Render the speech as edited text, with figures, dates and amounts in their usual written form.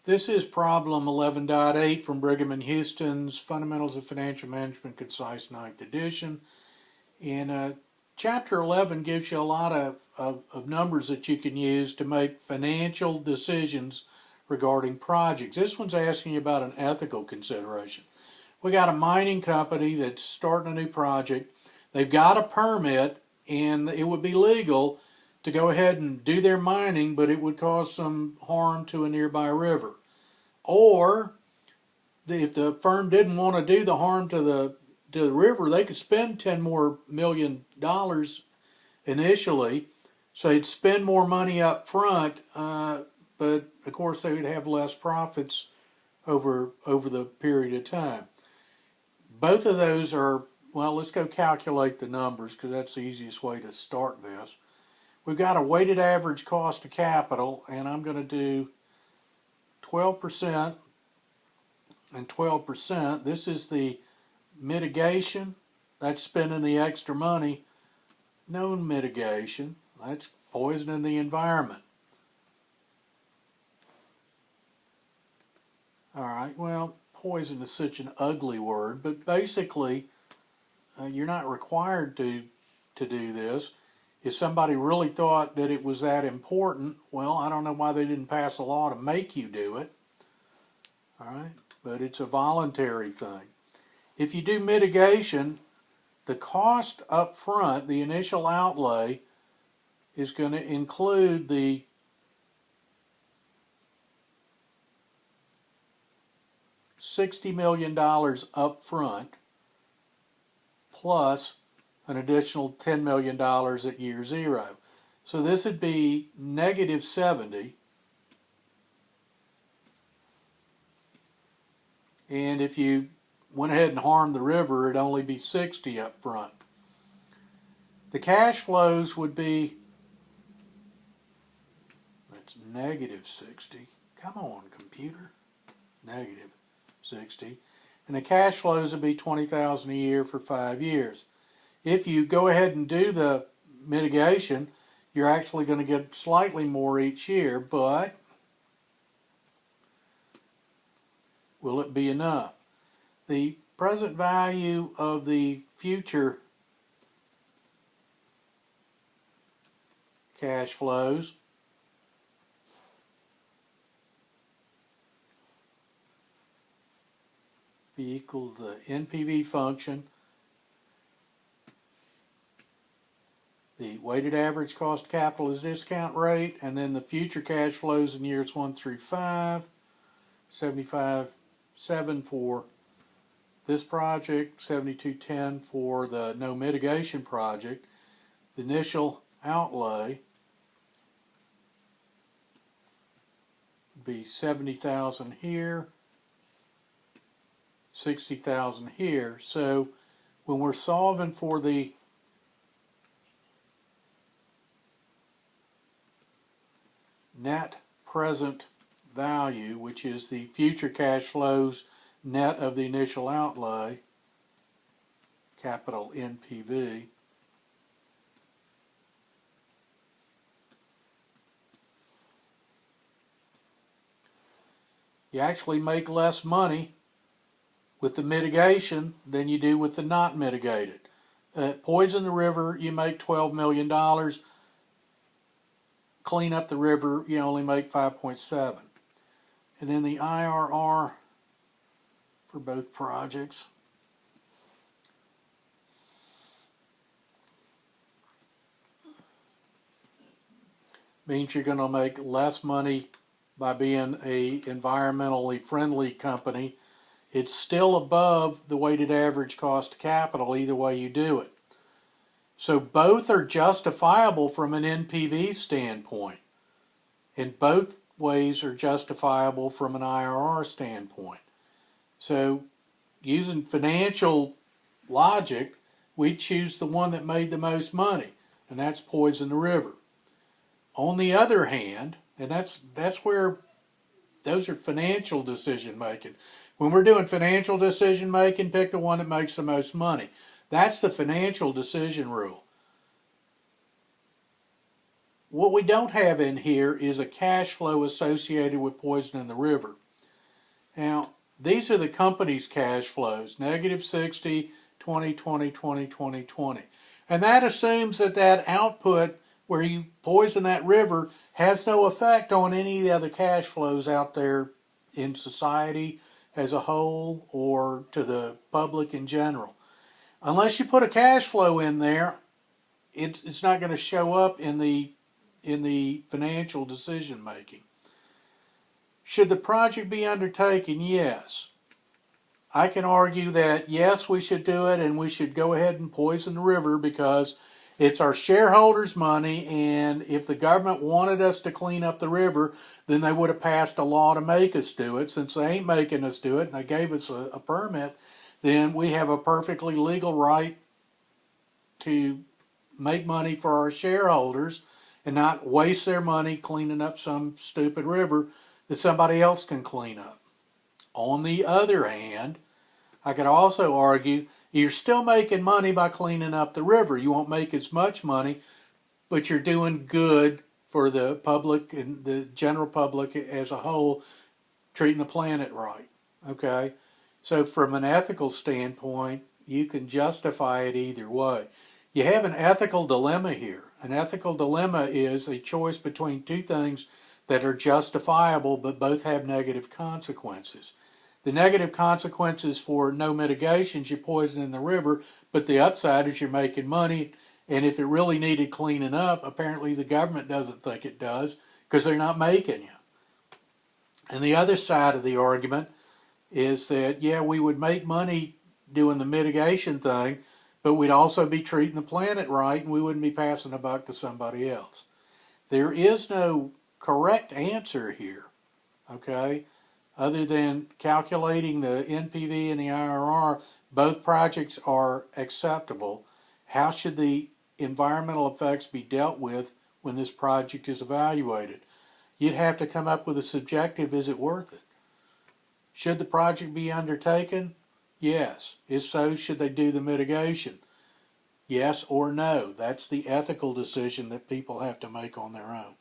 This is problem 11.8 from Brigham and Houston's Fundamentals of Financial Management, Concise 9th edition. And Chapter 11 gives you a lot of numbers that you can use to make financial decisions regarding projects. This one's asking you about an ethical consideration. We got a mining company that's starting a new project. They've got a permit, and it would be legal to go ahead and do their mining, but it would cause some harm to a nearby river. Or if the firm didn't want to do the harm to the river, they could spend $10 million initially, so they'd spend more money up front, but of course they would have less profits over the period of time. Both of those are, well, let's go calculate the numbers because that's the easiest way to start this. We've got a weighted average cost of capital, and I'm going to do 12% and 12%. This is the mitigation. That's spending the extra money. Known mitigation. That's poisoning the environment. All right, well, poison is such an ugly word, but basically you're not required to do this. If somebody really thought that it was that important, well, I don't know why they didn't pass a law to make you do it. All right, but it's a voluntary thing. If you do mitigation, the cost up front, the initial outlay, is going to include the $60 million up front plus an additional $10 million at year zero. So this would be negative 70. And if you went ahead and harmed the river, it'd only be 60 up front. The cash flows would be, that's negative 60. Come on, computer. Negative 60. And the cash flows would be $20,000 a year for 5 years. If you go ahead and do the mitigation, you're actually going to get slightly more each year, but will it be enough? The present value of the future cash flows be equal to the NPV function, the weighted average cost of capital is discount rate, and then the future cash flows in years 1 through 5, 75.7 for this project, 72.10 for the no mitigation project. The initial outlay would be 70,000 here, 60,000 here. So when we're solving for the net present value, which is the future cash flows net of the initial outlay, capital NPV, you actually make less money with the mitigation than you do with the not mitigated. Poison the river, you make $12 million. Clean up the river, you only make 5.7. And then the IRR for both projects means you're going to make less money by being a environmentally friendly company. It's still above the weighted average cost of capital either way you do it. So both are justifiable from an NPV standpoint, and both ways are justifiable from an IRR standpoint. So using financial logic, we'd choose the one that made the most money, and that's poison the river. On the other hand, and that's where those are financial decision making. When we're doing financial decision making, pick the one that makes the most money. That's the financial decision rule. What we don't have in here is a cash flow associated with poisoning the river. Now, these are the company's cash flows, negative 60, 2020, 2020, 20. And that assumes that that output where you poison that river has no effect on any of the other cash flows out there in society as a whole or to the public in general. Unless you put a cash flow in there, it's not going to show up in the financial decision making. Should the project be undertaken? Yes. I can argue that yes, we should do it and we should go ahead and poison the river because it's our shareholders' money, and if the government wanted us to clean up the river, then they would have passed a law to make us do it. Since they ain't making us do it and they gave us a permit, then we have a perfectly legal right to make money for our shareholders and not waste their money cleaning up some stupid river that somebody else can clean up. On the other hand, I could also argue you're still making money by cleaning up the river. You won't make as much money, but you're doing good for the public and the general public as a whole, treating the planet right. Okay? So from an ethical standpoint, you can justify it either way. You have an ethical dilemma here. An ethical dilemma is a choice between two things that are justifiable but both have negative consequences. The negative consequences for no mitigation is you're poisoning the river, but the upside is you're making money, and if it really needed cleaning up, apparently the government doesn't think it does because they're not making you. And the other side of the argument is that, yeah, we would make money doing the mitigation thing, but we'd also be treating the planet right and we wouldn't be passing a buck to somebody else. There is no correct answer here, okay? Other than calculating the NPV and the IRR, both projects are acceptable. How should the environmental effects be dealt with when this project is evaluated? You'd have to come up with a subjective, is it worth it? Should the project be undertaken? Yes. If so, should they do the mitigation? Yes or no. That's the ethical decision that people have to make on their own.